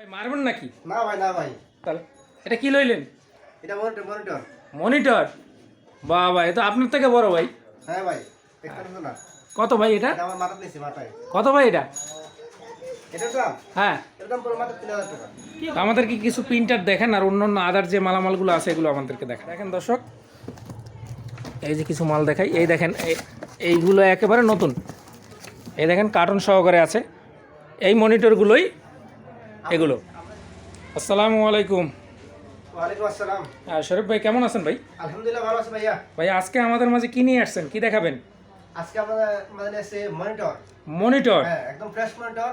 ভাই মারবেন নাকি? না ভাই না ভাই, তাহলে এটা কি লইলেন? এটা মনিটর মনিটর। মনিটর? বাহ ভাই, এটা আপনার থেকে বড় ভাই। হ্যাঁ ভাই, দেখতে পাচ্ছ না? কত ভাই এটা? এটা আমার মাথা নিচে মাথায়। কত ভাই এটা? এটার দাম, হ্যাঁ, এটার দাম পুরো মাত্র 3000 টাকা। তো আমাদেরকে কিছু প্রিন্টার দেখেন আর অন্যান্য আদার যে মালামালগুলো আছে এগুলো আমাদেরকে দেখেন। দেখেন দর্শক, এই যে কিছু মাল দেখাই, এই দেখেন এইগুলো একেবারে নতুন। এই দেখেন কার্টন সহকারে আছে এই মনিটরগুলোই এগুলো। আসসালামু আলাইকুম। ওয়ালাইকুম আসসালাম। শরীফ ভাই কেমন আছেন ভাই? আলহামদুলিল্লাহ ভালো আছি ভাইয়া। ভাই আজকে আমাদের মাঝে কি নিয়ে আসছেন, কি দেখাবেন? আজকে আমাদের আছে মনিটর। মনিটর? হ্যাঁ, একদম ফ্রেশ মনিটর,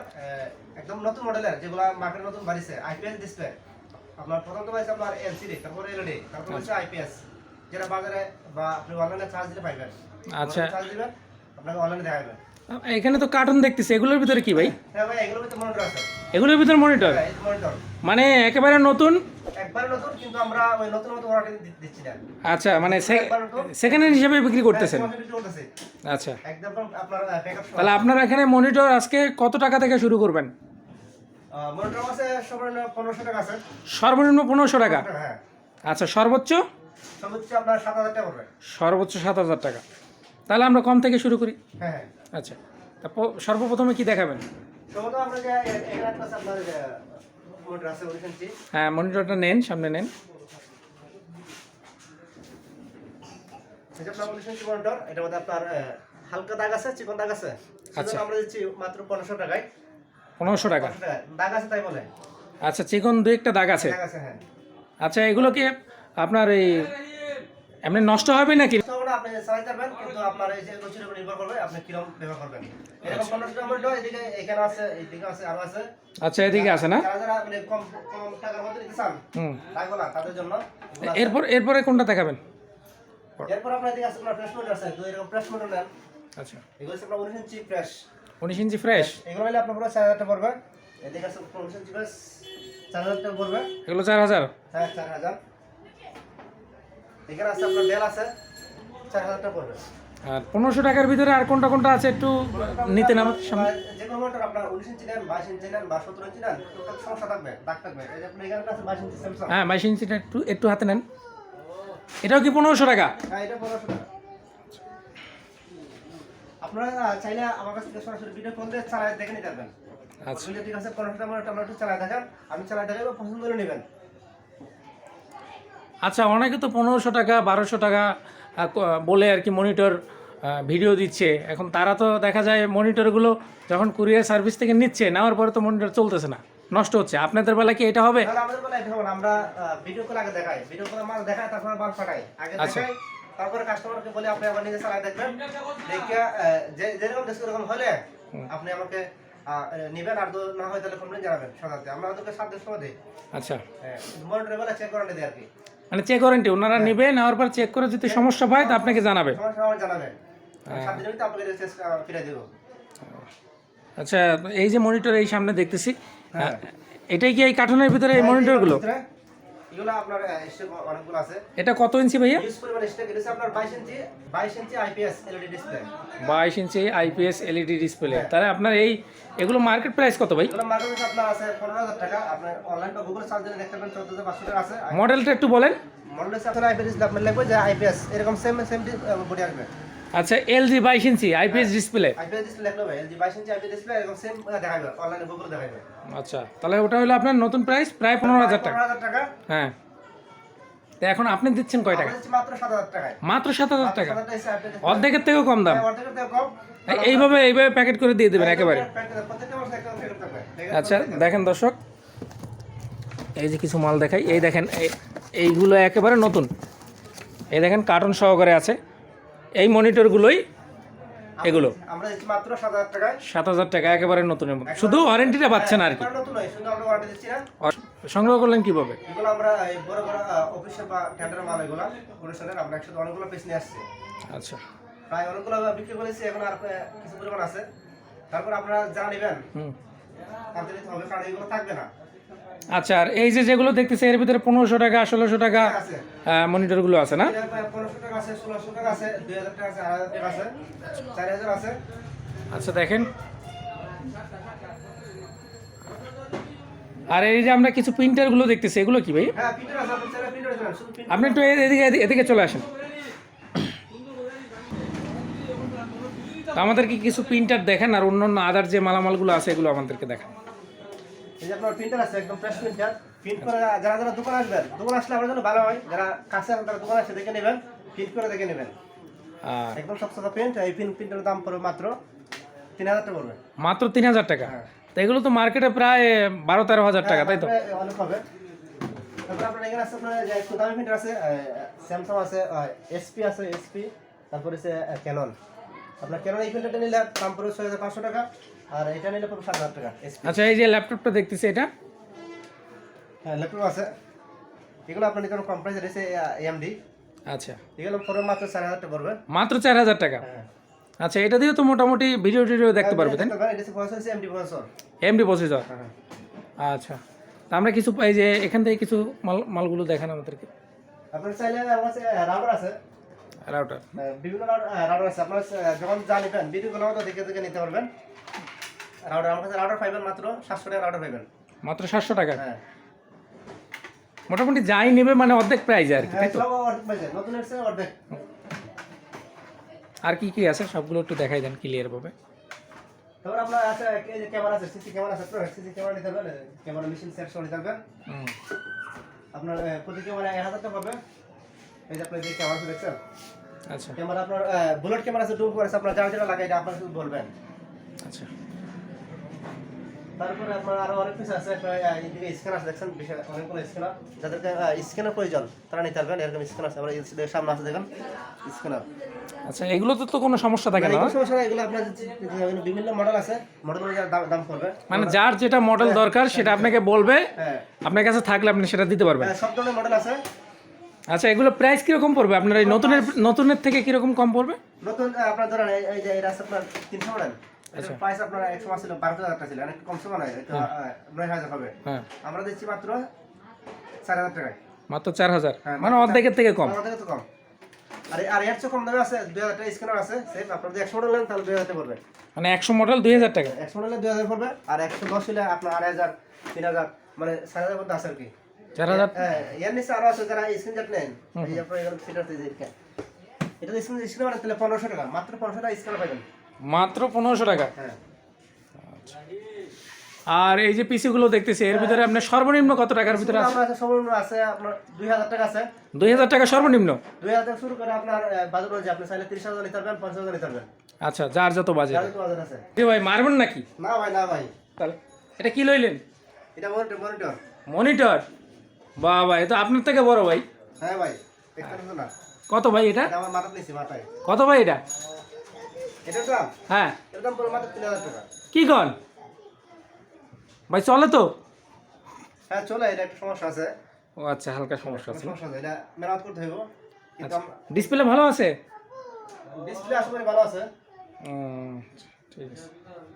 একদম নতুন মডেলের, যেগুলো মার্কেটে নতুন বাড়িছে। আইপিএস ডিসপ্লে আপনার প্রথম তো আছে আপনার এলসিডি, তারপর এলইডি, তারপর হচ্ছে আইপিএস, যেটা বাজারে বা আপনি অনলাইনে চার্জ দিতে পাইবেন। আচ্ছা, চার্জ দিবেন, আপনাকে অনলাইনে দেখাবেন। এখানে তো কার্টুন দেখতেছি, এগুলোর ভিতরে কি ভাই? হ্যাঁ ভাই, এগুলোর ভিতরে মনিটর আছে। এগুলোর ভিতরে মনিটর? হ্যাঁ, এই মনিটর মানে একেবারে নতুন? একবারে নতুন, কিন্তু আমরা ওই নতুন নতুন ওয়ারেন্টি দিচ্ছি না। আচ্ছা, মানে সেকেন্ড হ্যান্ড হিসেবে বিক্রি করতেছেন? আচ্ছা, একদম আপনার ব্যাকআপ। তাহলে আপনারা এখানে মনিটর আজকে কত টাকা থেকে শুরু করবেন? মনিটর আছে সর্বনিম্ন 1500 টাকা আছে। সর্বনিম্ন 1500 টাকা? হ্যাঁ। আচ্ছা, সর্বোচ্চ? সর্বোচ্চ আপনার 7000 টাকা পড়বে। সর্বোচ্চ 7000 টাকা। তাহলে আমরা কম থেকে শুরু করি। হ্যাঁ হ্যাঁ। আচ্ছা, সর্বপ্রথমে কি দেখাবেন? সর্বপ্রথম আমরা যে এখানে একটা আছে আপনার মনিটর আছে 19 ইঞ্চি। হ্যাঁ, মনিটরটা নেন, সামনে নেন। এটা আপনার 19 ইঞ্চি মনিটর। এটার মধ্যে আপনার হালকা দাগ আছে, চিকন দাগ আছে। আচ্ছা, আমরা দিচ্ছি মাত্র 1500 টাকায়। 1500 টাকা? 1500 টাকা দাগ আছে তাই বলে। আচ্ছা, চিকন দুই একটা দাগ আছে? দাগ আছে, হ্যাঁ। আচ্ছা, এগুলো কি আপনার এই এমনি নষ্ট হবে নাকি? সবটা আপনি চালাতে পারবেন, কিন্তু আপনার এই যে রুচির উপর নির্ভর করবে আপনি কিরকম ব্যবহার করবেন। এরকম 1500 টাকা মনিটর এদিকে এখানে আছে, এইদিকে আছে, আরো আছে। আচ্ছা, এদিকে আছে না? যারা যারা মানে কম কম টাকার মধ্যে নিতে চান, লাগবে না তাদের জন্য। এরপরে কোনটা দেখাবেন? এরপর আপনার এদিকে আছে আপনার ফ্রেশ মনিটর আছে, তো এরকম ফ্রেশ মনিটর নেন। আচ্ছা, এগুলো আছে আপনার 19 ইঞ্চি ফ্রেশ। 19 ইঞ্চি ফ্রেশ? এগুলো হলে আপনার পুরো 4000 টাকা পড়বে। এদিকে আছে 19 ইঞ্চি ফ্রেশ, 4000 টাকা পড়বে। এগুলো 4000? হ্যাঁ, 4000। এখানে আছে আপনার ডেল আছে, 4000 টাকা পড়বে। আর 1500 টাকার ভিতরে আর কোনটা কোনটা আছে একটু নিতে নাম সামনে? যে কোনো মনিটর আপনার 19 ইঞ্চি নেন, 22 ইঞ্চি নেন বা 17 ইঞ্চি নেন, তো সমস্যা থাকবে, দাগ থাকবে। এই যে আপনার এখানে আছে 22 ইঞ্চি স্যামসাং। হ্যাঁ, 22 ইঞ্চিটা একটু একটু হাতে নেন। এটাও কি 1500 টাকা? হ্যাঁ, এটা 1500 টাকা। আপনারা চাইলে আমার কাছ থেকে সরাসরি ভিডিও কল দিয়ে চালায় দেখে নিতে পারবেন। আচ্ছা, ঠিক আছে, 1500 টাকা মনিটর আমরা একটু চালায় দেখান, আমি চালায় দেখাবো, পছন্দ করে নেবেন। আচ্ছা, অনেকে তো 1500 টাকা 1200 টাকা বলে আর কি মনিটর ভিডিও দিচ্ছে। এখন তারা তো দেখা যায় মনিটরগুলো যখন কুরিয়ার সার্ভিস থেকে নিচ্ছে, নেওয়ার পরে তো মনিটর চলতেছে না, নষ্ট হচ্ছে। আপনাদের বেলা কি এটা হবে? তাহলে আমাদের বলে এটা হবে না, আমরা ভিডিও কল আগে দেখাই, ভিডিও কল মাল দেখাই, তারপর মাল পাঠাই। আগে দেখাই, তারপরে কাস্টমারকে বলি আপনি আবার নিজে চালায় দেখবেন, দেখে যেরকম দেখছেন এরকম হলে আপনি আমাকে নিবেন, আর না হয় তাহলে কমপ্লেন জানাবেন। সাধারণত আমরা ওদেরকে 7 দিন সময় দিই। আচ্ছা, মনিটর বলে চেক করে দেয় আর কি, মানে চেক ওয়ারেন্টি ওনারা নেবে, নেওয়ার পর চেক করে যদি সমস্যা পায় তা আপনাকে জানাবে। সমস্যা আমার জানাবেন, 7 দিনের ভিতরে আপনাকে ফিরে দেবো। আচ্ছা, এই যে মনিটর এই সামনে দেখতেছি, এটাই কি এই কার্টুনের ভিতরে এই মনিটরগুলো? এগুলো আপনার স্টক অনেকগুলো আছে। এটা কত ইঞ্চি ভাইয়া? ইউজ পরিমাণ স্টক এটা আপনার 22 ইঞ্চি আইপিএস এলইডি ডিসপ্লে। 22 ইঞ্চি আইপিএস এলইডি ডিসপ্লে। তাহলে আপনার এগুলো মার্কেট প্রাইস কত ভাই? এগুলো মার্কেটে আপনার আছে 15000 টাকা। আপনি অনলাইন বা গুগল সার্চ দিলে দেখতে পাবেন 14500 টাকা আছে। মডেলটা একটু বলেন। মডেলের সাথে আইপিএস ডিসপ্লে আপনি লিখবেন যে আইপিএস, এরকম সেম বডি আসবে। আচ্ছা, এলজি 22 ইঞ্চি আইপিএস ডিসপ্লে। আইপিএস ডিসপ্লে লিখলে হবে এলজি 22 ইঞ্চি আইপিএস ডিসপ্লে, এরকম সেম দেখাবে, অনলাইনে গুগলে দেখাবে। আচ্ছা, তাহলে ওটা হলো আপনার নতুন প্রাইস প্রায় 15000 টাকা। 15000 টাকা। হ্যাঁ, তো এখন আপনি দিচ্ছেন কয় টাকা? আমরা মাত্র 7000 টাকায়। মাত্র 7000 টাকা? 7000 টাকা, অর্ধেকের থেকেও কম দাম? অর্ধেকের থেকে কম। এইভাবে প্যাকেট করে দিয়ে দেবেন একেবারে? প্রত্যেকটা মাসে একটা প্যাকেট থাকবে। আচ্ছা, দেখেন দর্শক, এই যে কিছু মাল দেখাই, এই দেখেন এইগুলো একেবারে নতুন। এই দেখেন কার্টন সহকারে আছে এই মনিটরগুলোই এগুলো। আমরা দিচ্ছি মাত্র 7000 টাকায়। 7000 টাকা একেবারে নতুন, শুধু ওয়ারেন্টিটা পাচ্ছেন আর কি। নতুন নয়, শুধু আমরা ওয়ারেন্টি দিচ্ছি না। সংগ্রহ করলেন কিভাবে? এগুলো আমরা এই বড় বড় অফিসের বা টেন্ডার মাল, এগুলো অনুষ্ঠানের আমরা একসাথে অনেকগুলো পিস নিয়ে আসছি। আচ্ছা, প্রায় অনেকগুলো বিক্রি করেছি, এখন আর কিছু পরিমাণ আছে। তারপর আপনারা যারা নেবেন তাদের নিতে হবে, কারণ এগুলো থাকবে না। আচ্ছা, আর এই যে যেগুলো দেখতেছে এর ভিতরে 1500 টাকা 1600 টাকা মনিটরগুলো আছে না? 1500 টাকা আছে, 1600 টাকা আছে, 2000 টাকা আছে, 8000 টাকা আছে, 4000 আছে। আচ্ছা, দেখেন আর এই যে আমরা কিছু প্রিন্টারগুলো দেখতেছি, এগুলো কি ভাই? হ্যাঁ প্রিন্টার আছে, আপনি চাইলে প্রিন্টার দিবেন, শুধু প্রিন্টার। আপনি একটু এদিকে এদিকে চলে আসেন। তো আমাদেরকে কিছু প্রিন্টার দেখেন আর অন্যান্য আদার যে মালামালগুলো আছে এগুলো আমাদেরকে দেখান। এই যে আপনার প্রিন্টার আছে, একদম ফ্রেশ প্রিন্টার। প্রিন্ট করে যারা যারা দোকান আসবেন, দোকান আসলে আমার জন্য ভালো হয়, যারা কাছে আসেন তারা দোকান আসে দেখে নেবেন, প্রিন্ট করে দেখে নেবেন। আর একদম সস্তা প্রিন্ট। এই প্রিন্টারের দাম পড়বে মাত্র 3000 টাকা পড়বে। মাত্র 3000 টাকা। হ্যাঁ। তো এগুলো তো মার্কেটে প্রায় 12-13 হাজার টাকা, তাই তো? হ্যাঁ, অনেক হবে। তারপর আপনার এখানে আছে, আপনার যে একটু দামি প্রিন্টার আছে, স্যামসাং আছে, এসপি আছে, এসপি, তারপরে আছে ক্যানন। আপনার ক্যানন এই প্রিন্টারটা নিলে দাম পড়বে 6500 টাকা, আর এটা নিলে পড়বে 7000 টাকা। এসপি। আচ্ছা, এই যে ল্যাপটপটা দেখতেছি এটা? হ্যাঁ ল্যাপটপ আছে, এগুলো আপনার নিতে কম প্রাইসে রয়েছে, এএমডি। আচ্ছা, এগুলো পড়বে মাত্র 4000 টাকা পড়বে। মাত্র 4000 টাকা। হ্যাঁ। আচ্ছা, এটা দিয়ে তো মোটামুটি ভিডিও টিডিও দেখতে পারবে, তাই না? এটা প্রসেসর হচ্ছে এমডি প্রসেসর। MD processor. হ্যাঁ। আচ্ছা, তা আমরা কিছু এই যে এখান থেকে কিছু মালগুলো দেখান আমাদেরকে। আপনার চাইলে আমার কাছে রাউটার আছে, রাউটার। বিভিন্ন রাউটার আছে। আপনার যখন যা নেবেন ভিডিওগুলো তো দেখে দেখে নিতে পারবেন। রাউটার আমার কাছে রাউটার পাইবেন মাত্র 700 টাকা রাউটার পাইবেন। মাত্র 700 টাকা। হ্যাঁ। মোটামুটি যাই নেবে মানে অর্ধেক প্রাইস আর কি, হ্যাঁ তাই তো? সব অর্ধেক পাইছে, নতুন এসেছে অর্ধেক। আর কি কি আছে সবগুলো একটু দেখাই দেন ক্লিয়ার ভাবে। তারপর আপনার আছে এই যে ক্যামেরা আছে, সিসি ক্যামেরা আছে, সিসি ক্যামেরা নিতে পারবেন, ক্যামেরা মেশিন সেট সহ নিতে পারবেন। হুম। আপনার প্রতি ক্যামেরা 1000 টাকা পাবে। এই যে আপনার যে ক্যামেরা দেখছেন, আচ্ছা ক্যামেরা আপনার বুলেট ক্যামেরা আছে, ডুম আছে, আপনার যারা যেটা লাগাই এটা আপনারা শুধু বলবেন। আচ্ছা। তারপরে আপনার আরো অনেক কিছু আছে, এইদিকে স্ক্যান আছে দেখছেন, অনেকগুলো স্ক্যানার, যাদেরকে স্ক্যানার প্রয়োজন তারা নিতে পারবেন। এরকম স্ক্যানার আছে, আমরা সামনে আছে দেখেন স্ক্যানার। আচ্ছা, এগুলো তো কোনো সমস্যা থাকে না? এগুলো সমস্যা নাই, এগুলো আপনার বিভিন্ন মডেল আছে, মডেল অনুযায়ী দাম পড়বে। মানে যার যেটা মডেল দরকার সেটা আপনাকে বলবে, হ্যাঁ আপনার কাছে থাকলে আপনি সেটা দিতে পারবেন। সব ধরনের মডেল আছে। আচ্ছা, এগুলো প্রাইস কিরকম পড়বে আপনার এই নতুনের থেকে কিরকম কম পড়বে? নতুন আপনার ধরেন এই যে এটা আছে আপনার 300 মডেল, আচ্ছা। প্রাইস আপনার 100 ছিল 12000 টাকা ছিল, অনেক কম সময় নয়, এটা 9000 হবে। হ্যাঁ, আমরা দিচ্ছি মাত্র 4000 টাকায়। মাত্র 4000, হ্যাঁ, মানে অর্ধেকের থেকে কম। আমাদের তো কম। আর এর চেয়ে কম দামে আছে 2000 টাকা স্ক্যানার আছে, সেম আপনার যদি 100 মডেল নেন তাহলে 2000 টাকা পড়বে। মানে 100 মডেল 2000 টাকা। 100 মডেলে 2000 পড়বে, আর 110 হলে আপনার 8000 3000, মানে 4000 মধ্যে আছে আর কি। 4000। হ্যাঁ, এর নিচে আরো আছে যারা স্ক্রিনশট নেন, এই যে আপনার এখানে ফিটার দিয়ে দেখেন, এটা স্ক্রিন মানে তাহলে 1500 টাকা, মাত্র 1500 টাকা স্ক্যানার পাবেন। মাত্র 1500 টাকা। হ্যাঁ। আর এই যে পিসি গুলো দেখতেছি এর ভিতরে আপনার সর্বনিম্ন কত টাকার ভিতরে আছে? আমরা আছে সর্বনিম্ন আছে আপনার 2000 টাকা আছে। 2000 টাকা সর্বনিম্ন। 2000 টাকা শুরু করে আপনার বাজার অনুযায়ী আপনি চাইলে 30000 নিতে পারবেন, 5000 নিতে পারবেন। আচ্ছা, যার যত বাজেট। যার তো বাজার আছে। এ ভাই মারবেন নাকি? না ভাই, না ভাই। তাহলে এটা কি লইলেন? এটা মনিটর। মনিটর? বাবা, এটা আপনার থেকে বড় ভাই। হ্যাঁ ভাই, দেখতে না। কত ভাই এটা? এটা আমার মাথা নিছি মাথায়। কত ভাই এটা? এটার দাম? হ্যাঁ। এটার দাম পড়বে মাত্র 3000 টাকা। কি কন ভাই, চলে তো? হ্যাঁ চলে, এটা একটা সমস্যা আছে। ও আচ্ছা, হালকা সমস্যা আছে। সমস্যা আছে, এটা মেরামত করতে হইব। কিন্তু ডিসপ্লে ভালো আছে? ডিসপ্লে আসলে ভালো আছে। ঠিক আছে।